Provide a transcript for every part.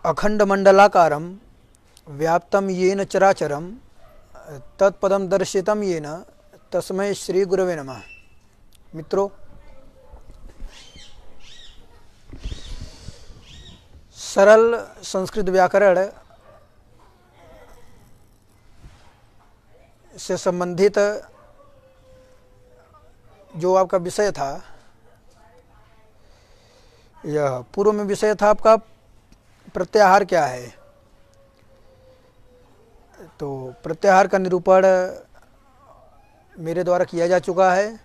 अखंडमंडलाकारं व्याप्तं येन चराचरं तत्पदं दर्शितं येन तस्मै श्री गुरवे नमः। मित्रों, सरल संस्कृत व्याकरण से संबंधित जो आपका विषय था, यह पूर्व में विषय था आपका प्रत्याहार क्या है। तो प्रत्याहार का निरूपण मेरे द्वारा किया जा चुका है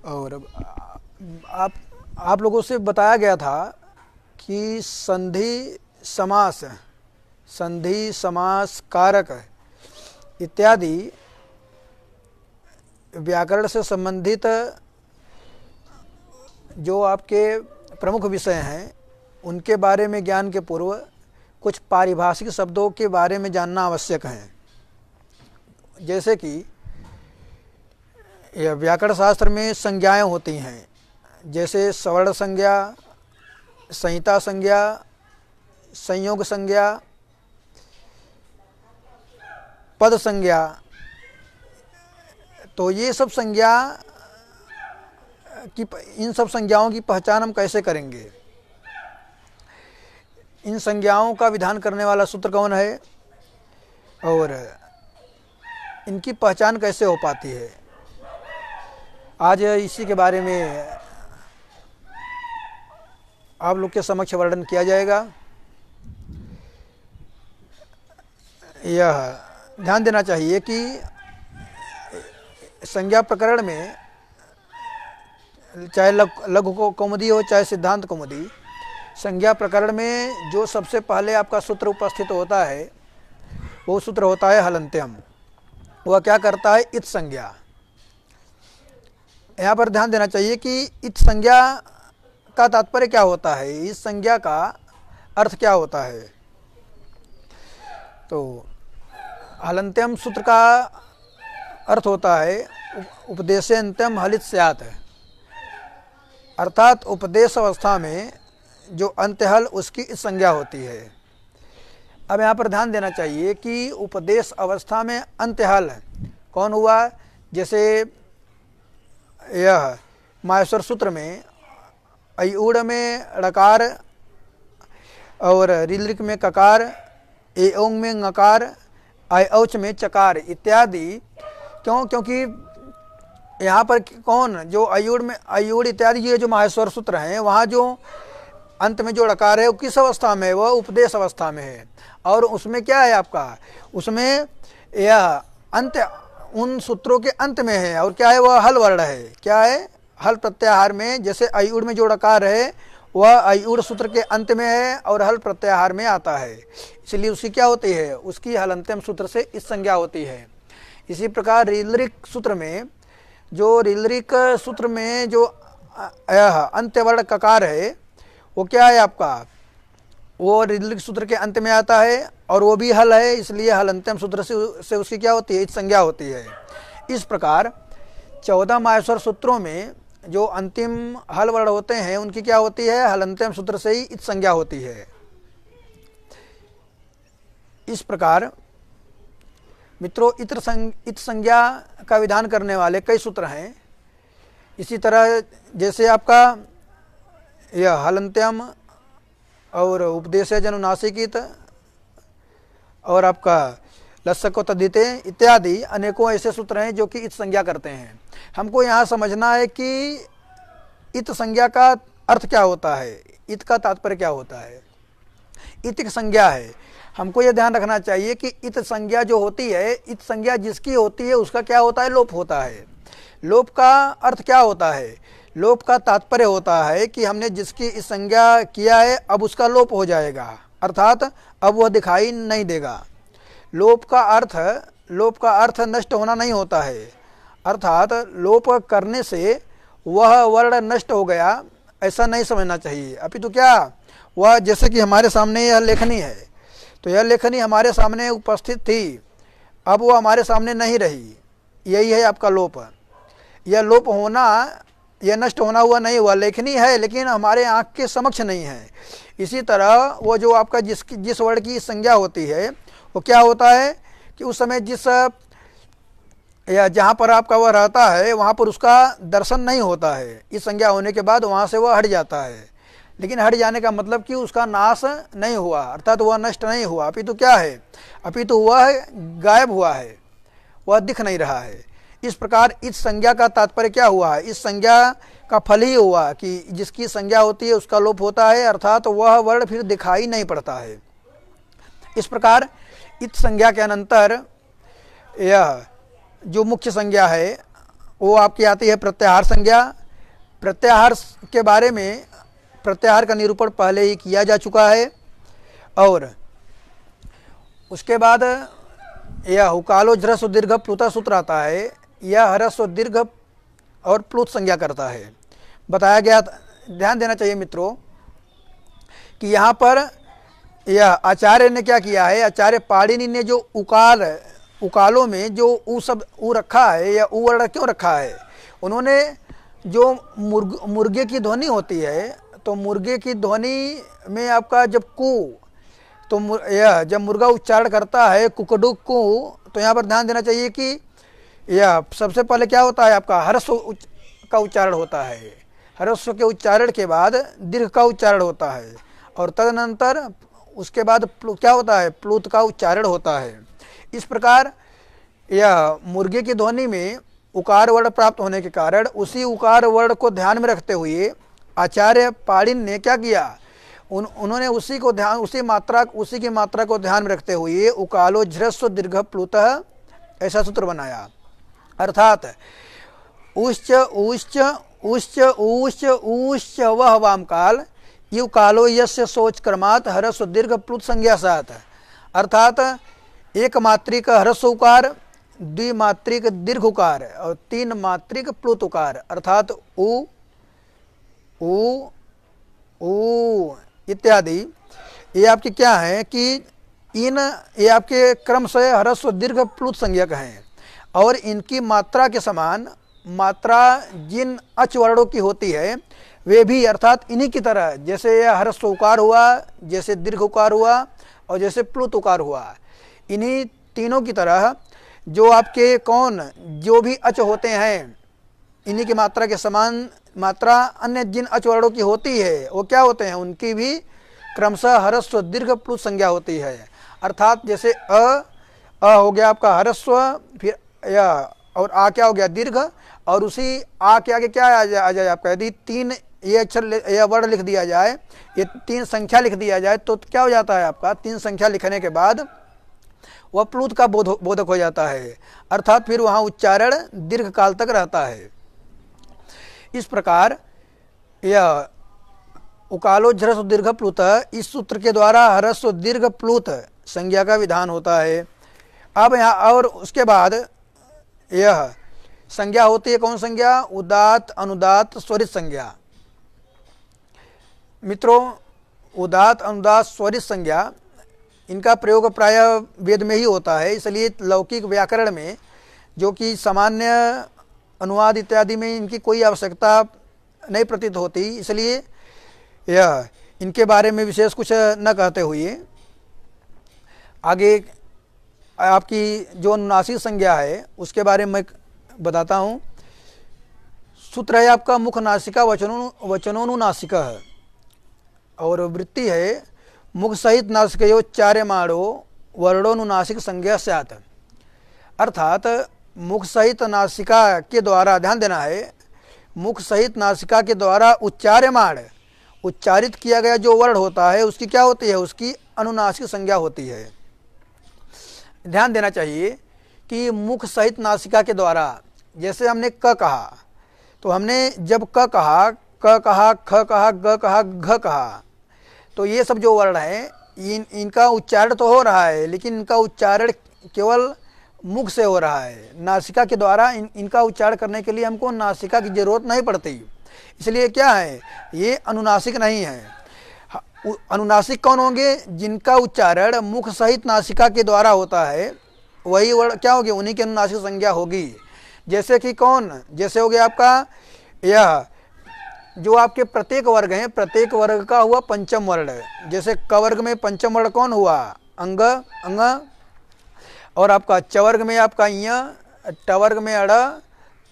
और आप लोगों से बताया गया था कि संधि समास कारक इत्यादि व्याकरण से संबंधित जो आपके प्रमुख विषय हैं उनके बारे में ज्ञान के पूर्व कुछ पारिभाषिक शब्दों के बारे में जानना आवश्यक है। जैसे कि यह व्याकरण शास्त्र में संज्ञाएं होती हैं, जैसे सवर्ण संज्ञा, संहिता संज्ञा, संयोग संज्ञा, पद संज्ञा। तो ये सब इन सब संज्ञाओं की पहचान हम कैसे करेंगे? इन संज्ञाओं का विधान करने वाला सूत्र कौन है और इनकी पहचान कैसे हो पाती है? आज इसी के बारे में आप लोग के समक्ष वर्णन किया जाएगा। यह ध्यान देना चाहिए कि संज्ञा प्रकरण में चाहे लघु कौमुदी हो चाहे सिद्धांत कौमुदी, संज्ञा प्रकरण में जो सबसे पहले आपका सूत्र उपस्थित होता है वो सूत्र होता है हलन्त्यम। वह क्या करता है? इत संज्ञा। यहाँ पर ध्यान देना चाहिए कि इत संज्ञा का तात्पर्य क्या होता है, इस संज्ञा का अर्थ क्या होता है। तो हलन्त्यम सूत्र का अर्थ होता है उपदेशेन्त्यम हलित स्यात्, अर्थात उपदेश अवस्था में जो अंत्यहल उसकी इस संज्ञा होती है। अब यहाँ पर ध्यान देना चाहिए कि उपदेश अवस्था में अंत्यहल कौन हुआ? जैसे यह माहेश्वर सूत्र में अयूढ़ में ड़कार और ऋलृक में ककार, एओंग में ङकार, अयौच में चकार इत्यादि। क्यों? क्योंकि यहाँ पर कौन जो अयूढ़ इत्यादि ये जो माहेश्वर सूत्र हैं वहाँ जो अंत में जो ड़कार है वो किस अवस्था में है? वह उपदेश अवस्था में है। और उसमें क्या है आपका? उसमें यह अंत उन सूत्रों के अंत में है। और क्या है? वह हल वर्ण है। क्या है? हल प्रत्याहार में। जैसे अयूढ़ में जो ड़कार है वह अयूढ़ सूत्र के अंत में है और हल प्रत्याहार में आता है, इसलिए उसकी क्या होती है? उसकी हलन्त्यम सूत्र से इस संज्ञा होती है। इसी प्रकार ऋलृक सूत्र में जो अंत्यवर्ण ककार है वो क्या है आपका? वो ऋलृक सूत्र के अंत में आता है और वो भी हल है, इसलिए हलन्त्यम सूत्र से उसकी क्या होती है? इस संज्ञा होती है। इस प्रकार 14 माहेश्वर सूत्रों में जो अंतिम हल वर्ण होते हैं उनकी क्या होती है? हलन्त्यम सूत्र से ही इत संज्ञा होती है। इस प्रकार मित्रों इत संज्ञा का विधान करने वाले कई सूत्र हैं। इसी तरह जैसे आपका यह हलन्त्यम और उपदेशज अनुनासिकित और आपका लस्सको तद्धिते इत्यादि अनेकों ऐसे सूत्र हैं जो कि इत संज्ञा करते हैं। हमको यहाँ समझना है कि इत संज्ञा का अर्थ क्या होता है, इत का तात्पर्य क्या होता है। इत एक संज्ञा है। हमको यह ध्यान रखना चाहिए कि इत संज्ञा जो होती है, इत संज्ञा जिसकी होती है उसका क्या होता है? लोप होता है। लोप का अर्थ क्या होता है? लोप का तात्पर्य होता है कि हमने जिसकी इस संज्ञा किया है अब उसका लोप हो जाएगा, अर्थात अब वह दिखाई नहीं देगा। लोप का अर्थ नष्ट होना नहीं होता है, अर्थात लोप करने से वह वर्ण नष्ट हो गया ऐसा नहीं समझना चाहिए। अपितु क्या वह, जैसे कि हमारे सामने यह लेखनी है तो यह लेखनी हमारे सामने उपस्थित थी, अब वो हमारे सामने नहीं रही, यही है आपका लोप। यह लोप होना यह नष्ट होना हुआ नहीं हुआ, लेखनी है लेकिन हमारे आँख के समक्ष नहीं है। इसी तरह वो जो आपका जिस वर्ण की संज्ञा होती है वो क्या होता है कि उस समय जिस या जहाँ पर आपका वह रहता है वहाँ पर उसका दर्शन नहीं होता है। इस संज्ञा होने के बाद वहाँ से वह हट जाता है, लेकिन हट जाने का मतलब कि उसका नाश नहीं हुआ, अर्थात वह नष्ट नहीं हुआ, अपितु क्या है, अपितु वह गायब हुआ है, वह दिख नहीं रहा है। इस प्रकार इस संज्ञा का तात्पर्य क्या हुआ है, इस संज्ञा का फल ही हुआ कि जिसकी संज्ञा होती है उसका लोप होता है, अर्थात वह वर्ण फिर दिखाई नहीं पड़ता है। इस प्रकार इस संज्ञा के अनंतर यह जो मुख्य संज्ञा है वो आपकी आती है प्रत्याहार संज्ञा। प्रत्याहार के बारे में प्रत्याहार का निरूपण पहले ही किया जा चुका है। और उसके बाद यह हुकालो ह्रस्व दीर्घ प्लुता सूत्र आता है, यह ह्रस्व दीर्घ और प्लुत संज्ञा करता है। बताया गया, ध्यान देना चाहिए मित्रों कि यहाँ पर यह आचार्य ने क्या किया है, आचार्य पाणिनि ने जो उकालों में जो ऊ शब्द ऊ रखा है या ऊ वर्ण क्यों रखा है, उन्होंने जो मुर्गे की ध्वनि होती है, तो मुर्गे की ध्वनि में आपका जब कू, तो यह जब मुर्गा उच्चारण करता है कुकडुक कू, तो यहाँ पर ध्यान देना चाहिए कि यह सबसे पहले क्या होता है, आपका ह्रस्व का उच्चारण होता है, ह्रस्व के उच्चारण के बाद दीर्घ का उच्चारण होता है, और तदनंतर उसके बाद क्या होता है, प्लुत का उच्चारण होता है। इस प्रकार यह मुर्गे की ध्वनि में उकार वर्ण प्राप्त होने के कारण उसी उकार वर्ण को ध्यान में रखते हुए आचार्य पाणिनि ने क्या किया, उन्होंने उसी की मात्रा को ध्यान में रखते हुए उकालो ह्रस्व दीर्घ प्लुतः ऐसा सूत्र बनाया। अर्थात उश्च उश्च उश्च उश्च उश्च वह वाम काल यु कालो यस्य सोच क्रमात् ह्रस्व दीर्घ प्लुत संज्ञा साथ। अर्थात एक मात्रिक ह्रस्व उकार, द्विमात्रिक दीर्घ उकार और तीन मात्रिक प्लुत उकार, अर्थात उ ऊ ऊ इत्यादि, ये आपके क्या है कि ये आपके क्रम से ह्रस्व दीर्घ प्लुत संज्ञक हैं, और इनकी मात्रा के समान मात्रा जिन अच वर्णों की होती है वे भी अर्थात इन्हीं की तरह, जैसे यह ह्रस्व उकार हुआ, जैसे दीर्घ उकार हुआ और जैसे प्लुत उकार हुआ, इन्हीं तीनों की तरह जो आपके जो भी अच होते हैं, इन्हीं की मात्रा के समान मात्रा अन्य जिन अच वर्णों की होती है वो क्या होते हैं, उनकी भी क्रमशः ह्रस्व दीर्घ प्लुत संज्ञा होती है। अर्थात जैसे अ हो गया आपका ह्रस्व, फिर या और आ क्या हो गया दीर्घ, और उसी आ के आगे क्या आ जाए आपका, यदि तीन ये अक्षर या वर्ण लिख दिया जाए, ये तीन संख्या लिख दिया जाए, तो क्या हो जाता है आपका, तीन संख्या लिखने के बाद वह प्लुत का बोधक हो जाता है, अर्थात फिर वहाँ उच्चारण दीर्घ काल तक रहता है। इस प्रकार यह उकालो ह्रस्व दीर्घ प्लुत, इस सूत्र के द्वारा ह्रस्व दीर्घ प्लुत संज्ञा का विधान होता है। अब यहाँ और उसके बाद यह संज्ञा होती है, कौन संज्ञा, उदात अनुदात स्वरित संज्ञा। मित्रों, उदात अनुदात स्वरित संज्ञा, इनका प्रयोग प्रायः वेद में ही होता है, इसलिए लौकिक व्याकरण में जो कि सामान्य अनुवाद इत्यादि में इनकी कोई आवश्यकता नहीं प्रतीत होती, इसलिए यह इनके बारे में विशेष कुछ न कहते हुए आगे आपकी जो अनुनासिक संज्ञा है उसके बारे में बताता हूँ। सूत्र है आपका मुख नासिका वचनोनुनासिकः, और वृत्ति है मुख सहित नासिकयोच्चार्यमाणो वर्णोनुनासिक संज्ञा स्यात्। अर्थात मुख सहित नासिका के द्वारा, ध्यान देना है, मुख सहित नासिका के द्वारा उच्चार्यमाण, उच्चारित किया गया जो वर्ण होता है उसकी क्या होती है, उसकी अनुनासिक संज्ञा होती है। ध्यान देना चाहिए कि मुख सहित नासिका के द्वारा, जैसे हमने क कहा, तो हमने जब क कहा, क कहा, ख कहा, ग कहा, घ कहा, तो ये सब जो वर्ण हैं इनका उच्चारण तो हो रहा है, लेकिन इनका उच्चारण केवल मुख से हो रहा है, नासिका के द्वारा इनका उच्चारण करने के लिए हमको नासिका की जरूरत नहीं पड़ती, इसलिए क्या है, ये अनुनासिक नहीं है। अनुनासिक कौन होंगे, जिनका उच्चारण मुख सहित नासिका के द्वारा होता है, वही वर्ण क्या होगी, उन्हीं की अनुनासिक संज्ञा होगी। जैसे कि कौन, जैसे हो गया आपका यह जो आपके प्रत्येक वर्ग हैं, प्रत्येक वर्ग का हुआ पंचम वर्ण। जैसे क वर्ग में पंचम वर्ण कौन हुआ? अंग, अंग। और आपका च वर्ग में आपका य, ट वर्ग में अड़,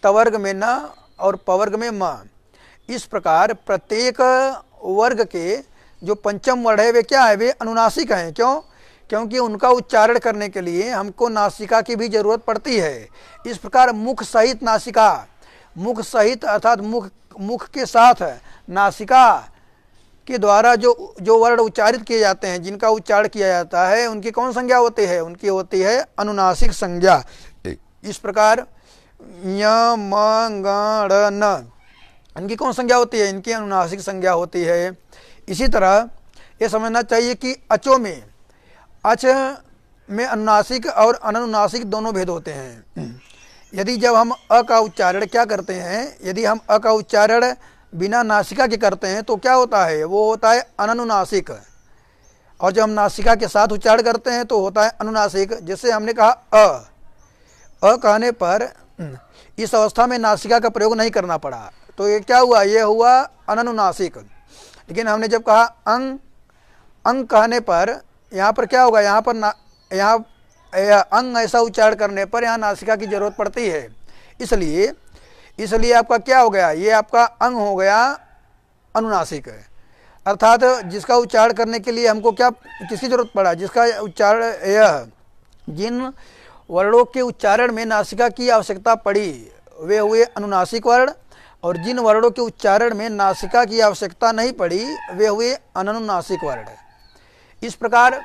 त वर्ग में न और प वर्ग में म। इस प्रकार प्रत्येक वर्ग के जो पंचम वर्ण है वे क्या है? वे अनुनासिक हैं। क्यों? क्योंकि उनका उच्चारण करने के लिए हमको नासिका की भी जरूरत पड़ती है। इस प्रकार मुख सहित नासिका, मुख सहित अर्थात मुख के साथ नासिका के द्वारा जो वर्ण उच्चारित किए जाते हैं, जिनका उच्चारण किया जाता है, उनकी कौन संज्ञा होती है? उनकी होती है अनुनासिक संज्ञा। इस प्रकार य, म, ग, ड़, न, इनकी कौन संज्ञा होती है? इनकी अनुनासिक संज्ञा होती है। इसी तरह ये समझना चाहिए कि अचों में, अच में अनुनासिक और अनुनासिक दोनों भेद होते हैं। यदि जब हम अ का उच्चारण क्या करते हैं, यदि हम अ का उच्चारण बिना नासिका के करते हैं तो क्या होता है? वो होता है अनुनासिक। और जब हम नासिका के साथ उच्चारण करते हैं तो होता है अनुनासिक। जैसे हमने कहा अ कहने पर इस अवस्था में नासिका का प्रयोग नहीं करना पड़ा, तो ये क्या हुआ? ये हुआ अनुनासिक। लेकिन हमने जब कहा अंग कहने पर यहाँ पर क्या होगा? यहाँ पर यहाँ अंग ऐसा उच्चारण करने पर यहाँ नासिका की जरूरत पड़ती है। इसलिए आपका क्या हो गया? ये आपका अंग हो गया अनुनासिक है। अर्थात जिसका उच्चारण करने के लिए हमको क्या, किसकी जरूरत पड़ा? जिसका उच्चारण, यह जिन वर्णों के उच्चारण में नासिका की आवश्यकता पड़ी वे हुए अनुनासिक वर्ण, और जिन वर्णों के उच्चारण में नासिका की आवश्यकता नहीं पड़ी वे हुए अनुनासिक वर्ण। इस प्रकार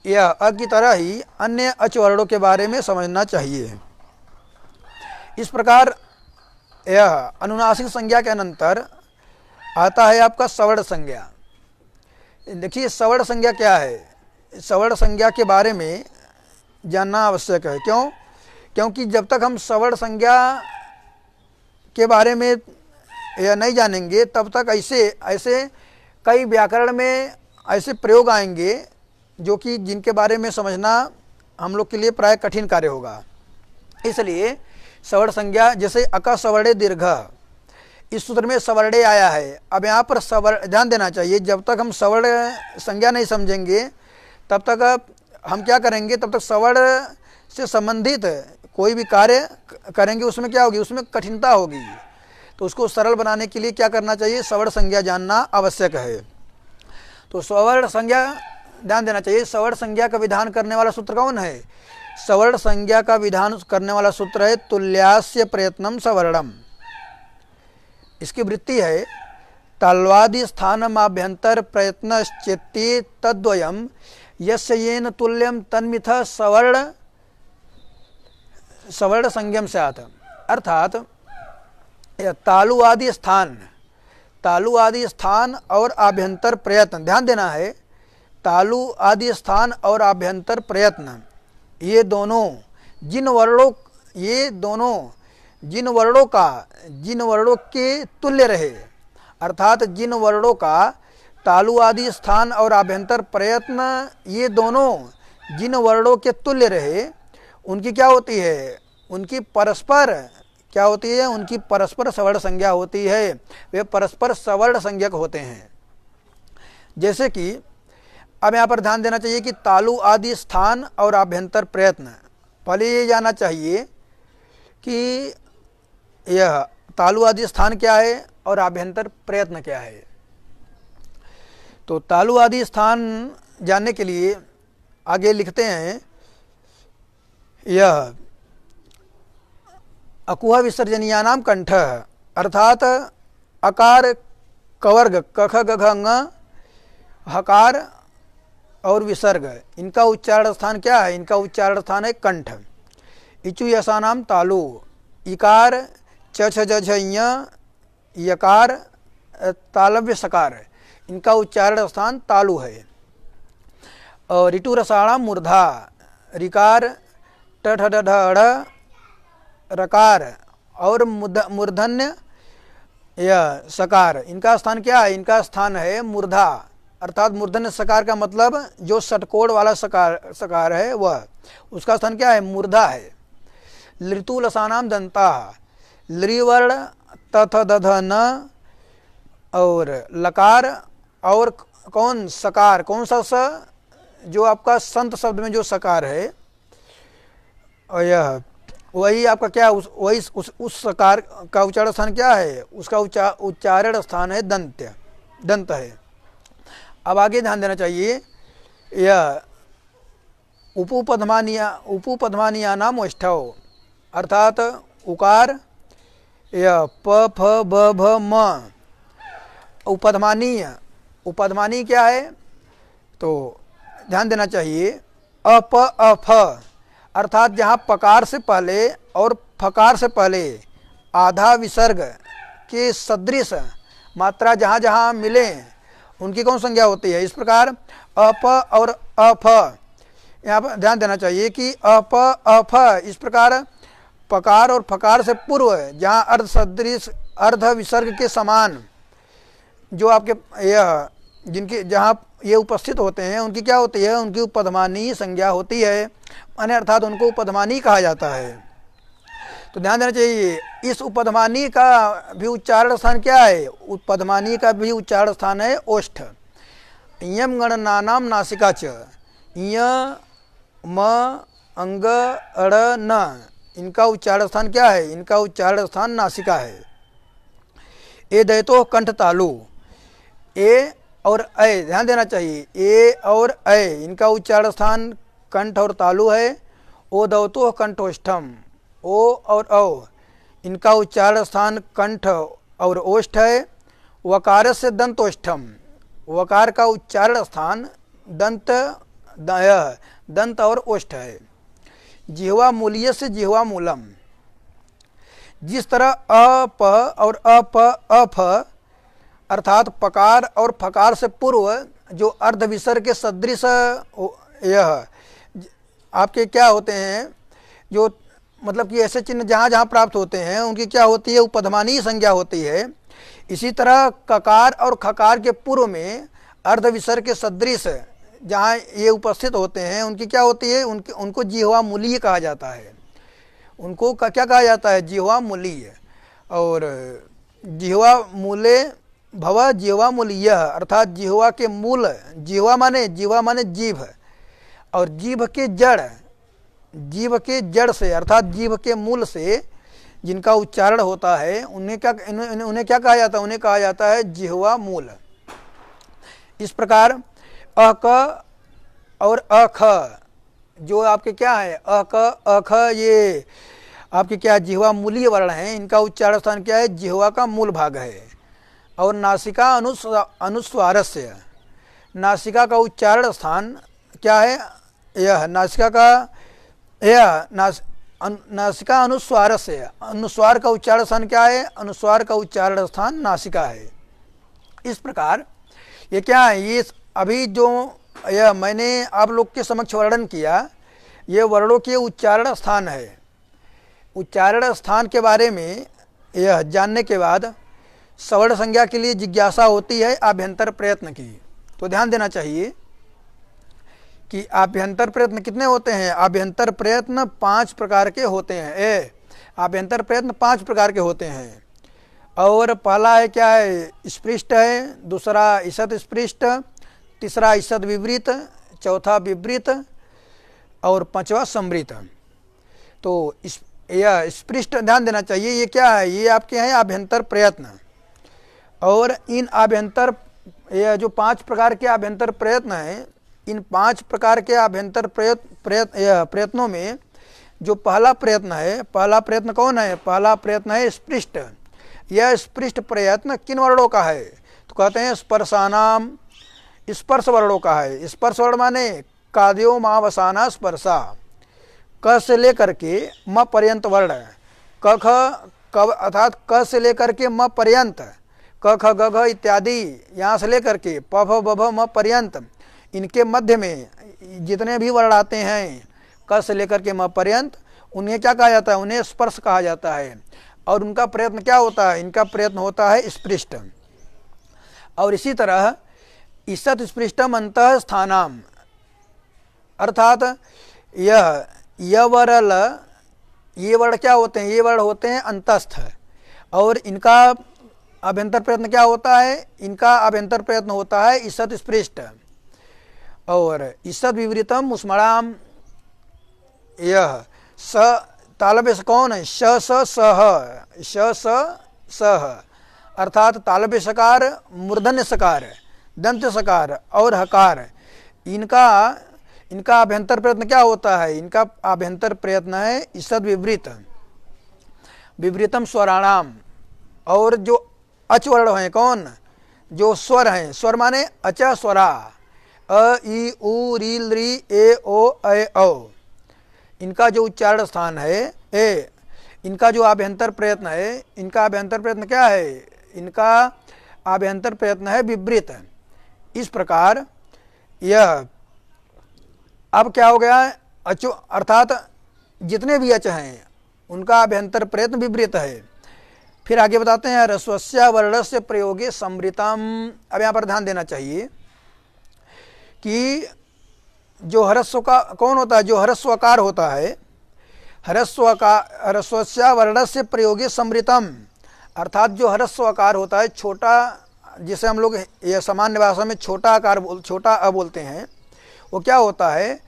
यह अ की तरह ही अन्य अच वर्णों के बारे में समझना चाहिए। इस प्रकार यह अनुनासिक संज्ञा के अनंतर आता है आपका सवर्ण संज्ञा। देखिए सवर्ण संज्ञा क्या है? सवर्ण संज्ञा के बारे में जानना आवश्यक है। क्यों? क्योंकि जब तक हम सवर्ण संज्ञा के बारे में यह नहीं जानेंगे तब तक ऐसे कई व्याकरण में ऐसे प्रयोग आएंगे जो कि जिनके बारे में समझना हम लोग के लिए प्राय कठिन कार्य होगा। इसलिए सवर्ण संज्ञा, जैसे अका सवर्णे दीर्घ, इस सूत्र में सवर्णे आया है। अब यहाँ पर सवर्ण ध्यान देना चाहिए, जब तक हम सवर्ण संज्ञा नहीं समझेंगे तब तक हम क्या करेंगे? तब तक सवर्ण से संबंधित कोई भी कार्य करेंगे उसमें क्या होगी? उसमें कठिनता होगी। तो उसको सरल बनाने के लिए क्या करना चाहिए? सवर्ण संज्ञा जानना आवश्यक है। तो सवर्ण संज्ञा ध्यान देना चाहिए। सवर्ण संज्ञा का विधान करने वाला सूत्र कौन है? सवर्ण संज्ञा का विधान करने वाला सूत्र है तुल्यास्य प्रयत्नम सवर्णम। इसकी वृत्ति है ताल्वादि स्थानमाभ्यंतर प्रयत्नश्चेत्ते तद्वयम यस्य येन तुल्यम तन्मिथ सवर्ण संज्ञम स्यात्। अर्थात तालु आदि स्थान और आभ्यंतर प्रयत्न, ध्यान देना है, तालु आदि स्थान और आभ्यंतर प्रयत्न, ये दोनों जिन वर्णों के तुल्य रहे, अर्थात जिन वर्णों का तालु आदि स्थान और आभ्यंतर प्रयत्न ये दोनों जिन वर्णों के तुल्य रहे, उनकी क्या होती है? उनकी परस्पर क्या होती है? उनकी परस्पर सवर्ण संज्ञा होती है। वे परस्पर सवर्ण संज्ञक होते हैं। जैसे कि अब यहाँ पर ध्यान देना चाहिए कि तालु आदि स्थान और आभ्यंतर प्रयत्न, पहले ये जानना चाहिए कि यह तालु आदि स्थान क्या है और आभ्यंतर प्रयत्न क्या है। तो तालु आदि स्थान जानने के लिए आगे लिखते हैं, यह अकुह विसर्जनीयानाम कंठ, अर्थात अकार कवर्ग कख गघ अंग हकार और विसर्ग, इनका उच्चारण स्थान क्या है? इनका उच्चारण स्थान है कंठ। इचु यसानाम तालु, इकार च छ ज झ ञ यकार तालव्य सकार, इनका उच्चारण स्थान तालु है। और ऋतु रसाणाम मूर्धा, रिकार ट ठ ड ढ ड़ रकार और मूर्धन्य यह सकार, इनका स्थान क्या है? इनका स्थान है मूर्धा, अर्थात मूर्धन्य सकार का मतलब जो षटकोण वाला सकार है वह, उसका स्थान क्या है? मूर्धा है। ऋतु लसानाम दंता, लृवर्ण तथ दध न और लकार और कौन सकार, कौन सा स, जो आपका संत शब्द में जो सकार है, और यह वही आपका क्या वही उस सकार का उच्चारण स्थान क्या है, उसका उच्चारण स्थान है दंत्य, दंत है। अब आगे ध्यान देना चाहिए, यह उपपद्मानीया नाम ओष्ठव, अर्थात उकार यह प फ ब भ म, उपधमानीय, उपधमानी क्या है, तो ध्यान देना चाहिए अप अफ, अर्थात जहाँ पकार से पहले और फकार से पहले आधा विसर्ग के सदृश मात्रा जहाँ जहाँ मिले उनकी कौन संज्ञा होती है। इस प्रकार अप और अफ, यहाँ पर ध्यान देना चाहिए कि अप अफ, इस प्रकार पकार और फकार से पूर्व जहाँ अर्ध सदृश अर्ध विसर्ग के समान जो आपके यह जिनके जहाँ ये उपस्थित होते हैं उनकी क्या होती है, उनकी उपधमानी संज्ञा होती है, माने अर्थात उनको उपधमानी कहा जाता है। तो ध्यान देना चाहिए, इस उपधमानी का भी उच्चारण स्थान क्या है, उपधमानी का भी उच्चारण स्थान है ओष्ठ। इयम गणनानाम नासिका च, इय म अंग अड़ न, इनका उच्चारण स्थान क्या है, इनका उच्चारण स्थान नासिका है। ए दैतो कंठ तालु, ए और ऐ, ध्यान देना चाहिए, ए और ऐ इनका उच्चारण स्थान कंठ और तालु है। ओ दौतो कंठोष्ठम, ओ और औ इनका उच्चारण स्थान कंठ और ओष्ठ है। वकार से दंतोष्ठम, वकार का उच्चारण स्थान दंत दंत और ओष्ठ है। जिह्वा मूल्य से जिह्वा मूलम, जिस तरह अ प और अप अफ अर्थात पकार और फकार से पूर्व जो अर्ध विसर्ग के सदृश यह आपके क्या होते हैं, जो मतलब कि ऐसे चिन्ह जहाँ जहाँ प्राप्त होते हैं उनकी क्या होती है, उपधमानी संज्ञा होती है। इसी तरह ककार और खकार के पूर्व में अर्ध विसर्ग के सदृश जहाँ ये उपस्थित होते हैं उनकी क्या होती है, उनको जिह्वा मूलीय कहा जाता है। उनको क्या कहा जाता है, जिह्वा मूलीय। और जिह्वा मूले भव जिह्वा मूलीय, अर्थात जिह्वा के मूल, जिह्वा माने जीभ, और जीभ के जड़ से अर्थात जीभ के मूल से जिनका उच्चारण होता है उन्हें क्या कहा जाता है, उन्हें कहा जाता है जिह्वा मूल। इस प्रकार अक और अख जो आपके क्या है, अक अख ये आपके क्या जिह्वा मूलीय वर्ण हैं, इनका उच्चारण स्थान क्या है, जिह्वा का मूल भाग है। और नासिका अनुस्वारस्य, नासिका का उच्चारण स्थान क्या है, यह नासिका का यह नासिका अनुस्वार से, अनुस्वार का उच्चारण स्थान क्या है, अनुस्वार का उच्चारण स्थान नासिका है। इस प्रकार ये क्या है, ये अभी जो यह मैंने आप लोग के समक्ष वर्णन किया, ये वर्णों के उच्चारण स्थान है। उच्चारण स्थान के बारे में यह जानने के बाद सवर्ण संज्ञा के लिए जिज्ञासा होती है आभ्यंतर प्रयत्न की। तो ध्यान देना चाहिए कि आभ्यंतर प्रयत्न कितने होते हैं, आभ्यंतर प्रयत्न 5 प्रकार के होते हैं। आभ्यंतर प्रयत्न 5 प्रकार के होते हैं। और पहला है क्या है, स्पृष्ट है, दूसरा ईषद स्पृष्ट, तीसरा ईषद विवृत, चौथा विवृत और पांचवा समृत। तो यह स्पृष्ट ध्यान देना चाहिए, ये क्या है, ये आपके हैं आभ्यंतर प्रयत्न। और इन आभ्यंतर यह जो 5 प्रकार के आभ्यंतर प्रयत्न हैं, इन 5 प्रकार के आभ्यंतर प्रयत्नों में जो पहला प्रयत्न है, पहला प्रयत्न कौन है, पहला प्रयत्न है स्पृष्ट। यह स्पृष्ट प्रयत्न किन वर्णों का है, तो कहते हैं स्पर्शानाम, स्पर्श वर्णों का है। स्पर्श वर्ण माने काद्यो मावसाना स्पर्शा, क से लेकर के म पर्यंत वर्ण, क ख कव अर्थात क से लेकर के म पर्यंत, क ख ग घ इत्यादि यहाँ से लेकर के प फ ब भ म पर्यंत, इनके मध्य में जितने भी वर्ण आते हैं क से लेकर के म पर्यंत, उन्हें क्या कहा जाता है, उन्हें स्पर्श कहा जाता है। और उनका प्रयत्न क्या होता है, इनका प्रयत्न होता है स्पृष्ट। और इसी तरह ईषत् स्पृष्टम अंतः स्थानाम, अर्थात यह यवरल, ये वर्ण क्या होते हैं, ये वर्ण होते हैं अंतस्थ। और इनका आभ्यंतर प्रयत्न क्या होता है? इनका आभ्यंतर प्रयत्न होता है ईषद स्पृष्ट, और ईषद विवृतम उस्मणाम। यह स तालव्य से कौन है? श स सह, श स सह, अर्थात तालव्य सकार, मूर्धन्य सकार, दंत सकार और हकार, इनका आभ्यंतर प्रयत्न क्या होता है? इनका आभ्यंतर प्रयत्न है ईषद विवृत, विवृतम स्वराणाम। और जो अच वर्ण हैं, कौन? जो स्वर हैं, स्वर माने अच स्वरा, अ ई उ री री ए ओ ऐ औ, इनका जो उच्चारण स्थान है ए, इनका जो आभ्यंतर प्रयत्न है, इनका आभ्यंतर प्रयत्न क्या है? इनका आभ्यंतर प्रयत्न है विवृत। इस प्रकार यह अब क्या हो गया? अचो अर्थात जितने भी अच हैं उनका आभ्यंतर प्रयत्न विवृत है। फिर आगे बताते हैं ह्रस्वस्य वर्णस्य प्रयोगे संवृतम। अब यहाँ पर ध्यान देना चाहिए कि जो ह्रस्व का कौन होता है? जो ह्रस्वकार होता है, ह्रस्वस्य वर्णस्य प्रयोगे संवृतम, अर्थात जो ह्रस्वकार होता है, छोटा, जिसे हम लोग ये सामान्य भाषा में छोटा आकार छोटा अ बोलते हैं, वो क्या होता है?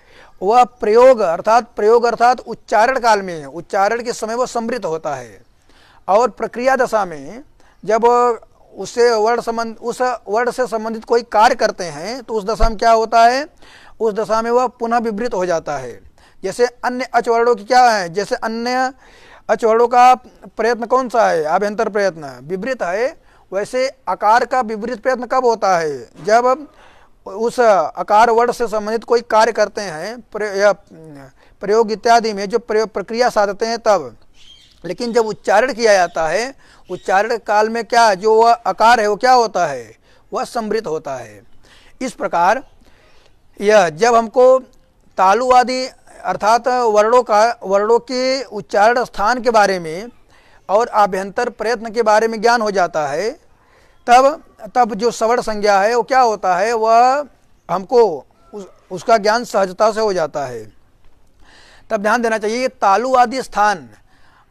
वह प्रयोग अर्थात उच्चारण काल में, उच्चारण के समय वह संवृत होता है, और प्रक्रिया दशा में जब उस वर्ण से संबंधित कोई कार्य करते हैं तो उस दशा में क्या होता है? उस दशा में वह पुनः विवृत हो जाता है। जैसे अन्य अचवर्णों की क्या है? जैसे अन्य अचवर्णों का प्रयत्न कौन सा है? आभ्यंतर प्रयत्न विवृत है। वैसे आकार का विवृत प्रयत्न कब होता है? जब उस आकार वर्ण से संबंधित कोई कार्य करते हैं, प्रयोग इत्यादि में जो प्रक्रिया साधते हैं तब। लेकिन जब उच्चारण किया जाता है, उच्चारण काल में क्या जो वह आकार है वो क्या होता है? वह संवृत होता है। इस प्रकार यह जब हमको तालु आदि अर्थात वर्णों के उच्चारण स्थान के बारे में और आभ्यंतर प्रयत्न के बारे में ज्ञान हो जाता है, तब जो सवर्ण संज्ञा है वो क्या होता है? वह हमको उसका ज्ञान सहजता से हो जाता है। तब ध्यान देना चाहिए तालु आदि स्थान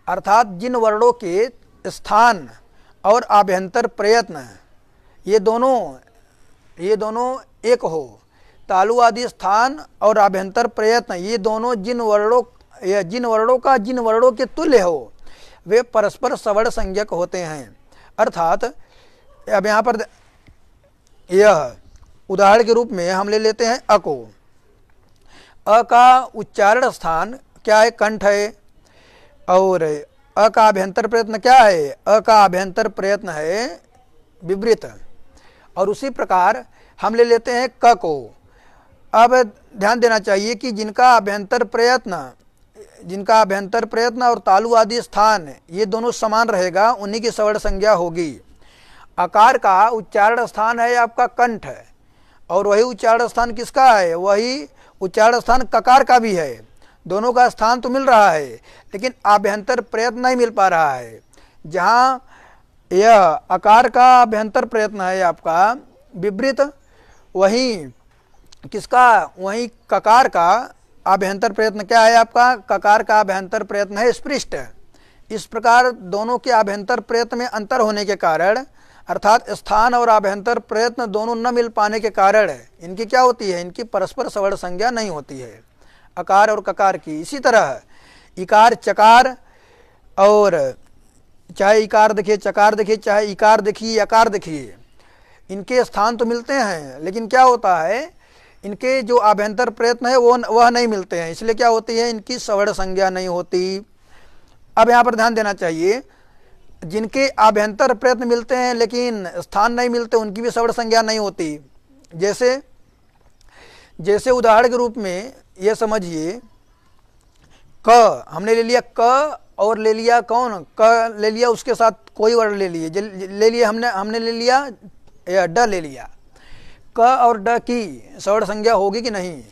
अर्थात जिन वर्णों के स्थान और आभ्यंतर प्रयत्न ये दोनों एक हो, तालु आदि स्थान और आभ्यंतर प्रयत्न ये दोनों जिन वर्णों के तुल्य हो, वे परस्पर सवर्ण संज्ञक होते हैं। अर्थात अब यहाँ पर यह उदाहरण के रूप में हम ले लेते हैं अ को। अ का उच्चारण स्थान क्या है? कंठ है। और अ का आभ्यंतर प्रयत्न क्या है? अ का आभ्यंतर प्रयत्न है विवृत। और उसी प्रकार हम ले लेते हैं क को। अब ध्यान देना चाहिए कि जिनका आभ्यंतर प्रयत्न और तालु आदि स्थान ये दोनों समान रहेगा, उन्हीं की सवर्ण संज्ञा होगी। आकार का उच्चारण स्थान है आपका कंठ, और वही उच्चारण स्थान किसका है? वही उच्चारण स्थान ककार का भी है। दोनों का स्थान तो मिल रहा है, लेकिन आभ्यंतर प्रयत्न नहीं मिल पा रहा है। जहाँ यह आकार का आभ्यंतर प्रयत्न है आपका विवृत, वहीं ककार का आभ्यंतर प्रयत्न क्या है आपका? ककार का आभ्यंतर प्रयत्न है स्पृष्ट। इस प्रकार दोनों के आभ्यंतर प्रयत्न में अंतर होने के कारण अर्थात स्थान और आभ्यंतर प्रयत्न दोनों न मिल पाने के कारण इनकी क्या होती है? इनकी परस्पर सवर्ण संज्ञा नहीं होती है, अकार और ककार की। इसी तरह इकार चकार, और चाहे इकार देखिए चकार देखिए, चाहे इकार देखिए अकार देखिए, इनके स्थान तो मिलते हैं, लेकिन क्या होता है? इनके जो आभ्यंतर प्रयत्न है वह नहीं मिलते हैं। इसलिए क्या होती है? इनकी सवर्ण संज्ञा नहीं होती। अब यहाँ पर ध्यान देना चाहिए, जिनके आभ्यंतर प्रयत्न मिलते हैं लेकिन स्थान नहीं मिलते, उनकी भी सवर्ण संज्ञा नहीं होती। जैसे उदाहरण के रूप में ये समझिए, क हमने ले लिया क, और ले लिया कौन? क ले लिया, उसके साथ कोई वर्ण ले लिए हमने ले लिया ड ले लिया। क और ड की सवर्ण संज्ञा होगी कि नहीं?